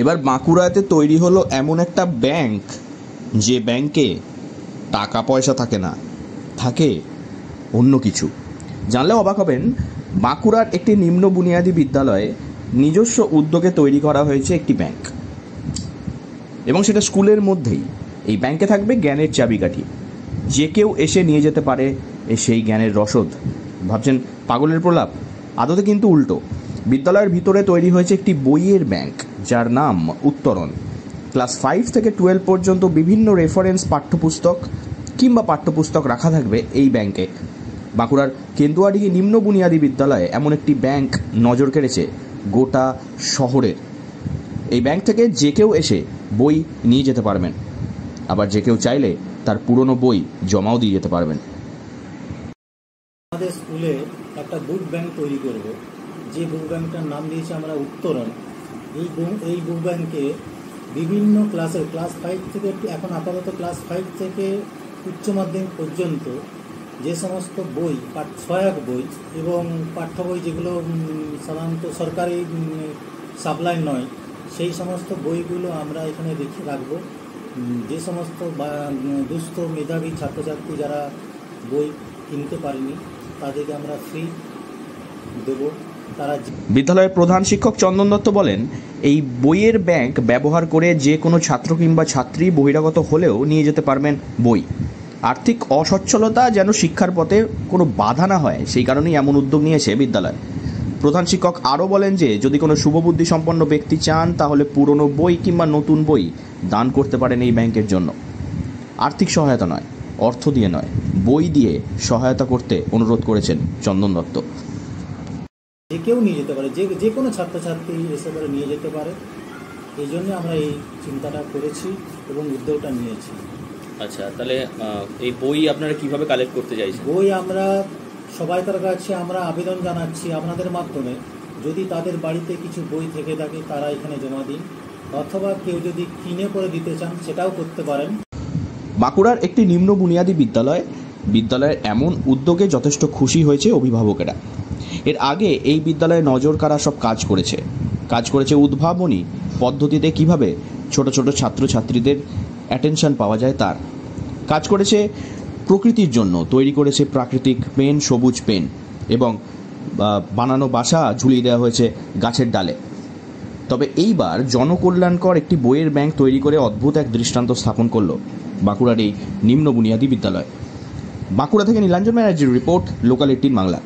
এবার বাঁকুড়াতে তৈরি হলো এমন একটা ব্যাংক, যে ব্যাংকে টাকা পয়সা থাকে না, থাকে অন্য কিছু। জানলে অবাক হবেন, বাঁকুড়ার একটি নিম্ন বুনিয়াদী বিদ্যালয়ে নিজস্ব উদ্যোগে তৈরি করা হয়েছে একটি ব্যাংক, এবং সেটা স্কুলের মধ্যেই। এই ব্যাংকে থাকবে জ্ঞানের চাবিকাঠি, যে কেউ এসে নিয়ে যেতে পারে সেই জ্ঞানের রসদ। ভাবছেন পাগলের প্রলাপ? আদতে কিন্তু উল্টো। বিদ্যালয়ের ভিতরে তৈরি হয়েছে একটি বইয়ের ব্যাংক, যার নাম উত্তরণ। ক্লাস 5 থেকে 12 পর্যন্ত বিভিন্ন রেফারেন্স পাঠ্যপুস্তক কিংবা পাঠ্যপুস্তক রাখা থাকবে এই ব্যাংকে। বাঁকুড়ার কেন্দুয়াডিহি নিম্ন বুনিয়াদী বিদ্যালয়ে এমন একটি ব্যাংক নজর কেড়েছে গোটা শহরের। এই ব্যাংক থেকে যে কেউ এসে বই নিয়ে যেতে পারবেন, আবার যে কেউ চাইলে তার পুরনো বই জমাও দিয়ে যেতে পারবেন। আমাদের স্কুলে একটা বুক ব্যাংক তৈরি করব, যে বুক ব্যাংকটার নাম দিয়েছি আমরা উত্তরণ। এই বুক ব্যাংকে বিভিন্ন ক্লাসের, ক্লাস 5 থেকে, এখন আপাতত ক্লাস 5 থেকে উচ্চ মাধ্যমিক পর্যন্ত যে সমস্ত বই, সহায়ক বই এবং পাঠ্য বই যেগুলো সাধারণত সরকারি সাপ্লাই নয়, সেই সমস্ত বইগুলো আমরা এখানে রেখে রাখবো। যে সমস্ত দুস্থ মেধাবী ছাত্রছাত্রী যারা বই কিনতে পারেনি, তাদেরকে আমরা ফ্রি দেবো। বিদ্যালয়ের প্রধান শিক্ষক চন্দন দত্ত বলেন, এই বইয়ের ব্যাংক ব্যবহার করে যে কোনো ছাত্র কিংবা ছাত্রী বহিরাগত হলেও নিয়ে যেতে পারবেন বই। আর্থিক অসচ্ছলতা যেন শিক্ষার পথে কোনো বাধা না হয়, সেই কারণেই এমন উদ্যোগ নিয়েছে বিদ্যালয়। প্রধান শিক্ষক আরও বলেন যে যদি কোনো শুভবুদ্ধি সম্পন্ন ব্যক্তি চান, তাহলে পুরনো বই কিংবা নতুন বই দান করতে পারেন এই ব্যাংকের জন্য। আর্থিক সহায়তা নয়, অর্থ দিয়ে নয়, বই দিয়ে সহায়তা করতে অনুরোধ করেছেন চন্দন দত্ত। যে কেউ নিয়ে যেতে পারে, যে কোনো ছাত্রছাত্রী এসে করে নিয়ে যেতে পারে, এই জন্য আমরা এই চিন্তাটা করেছি এবং উদ্যোগটা নিয়েছি। আচ্ছা, তাহলে এই বই আপনারা কিভাবে কালেক্ট করতে চাইছেন? বই আমরা সবাইকার কাছে আমরা আবেদন জানাচ্ছি আপনাদের মাধ্যমে, যদি তাদের বাড়িতে কিছু বই থেকে থাকে তারা এখানে জমা দিন, অথবা কেউ যদি কিনে করে দিতে চান সেটাও করতে পারেন। বাঁকুড়ার একটি নিম্ন বুনিয়াদী বিদ্যালয়ের এমন উদ্যোগে যথেষ্ট খুশি হয়েছে অভিভাবকেরা। এর আগে এই বিদ্যালয়ে নজর কাড়া সব কাজ করেছে উদ্ভাবনী পদ্ধতিতে কিভাবে ছোট ছোট ছাত্রছাত্রীদের অ্যাটেনশন পাওয়া যায় তার কাজ করেছে। প্রকৃতির জন্য তৈরি করেছে প্রাকৃতিক পেন, সবুজ পেন, এবং বানানো বাসা ঝুলিয়ে দেওয়া হয়েছে গাছের ডালে। তবে এইবার জনকল্যাণকর একটি বইয়ের ব্যাংক তৈরি করে অদ্ভুত এক দৃষ্টান্ত স্থাপন করল বাঁকুড়ার এই নিম্ন বুনিয়াদী বিদ্যালয়। বাঁকুড়া থেকে নীলাঞ্জন ব্যানার্জির রিপোর্ট, লোকাল 18 বাংলা।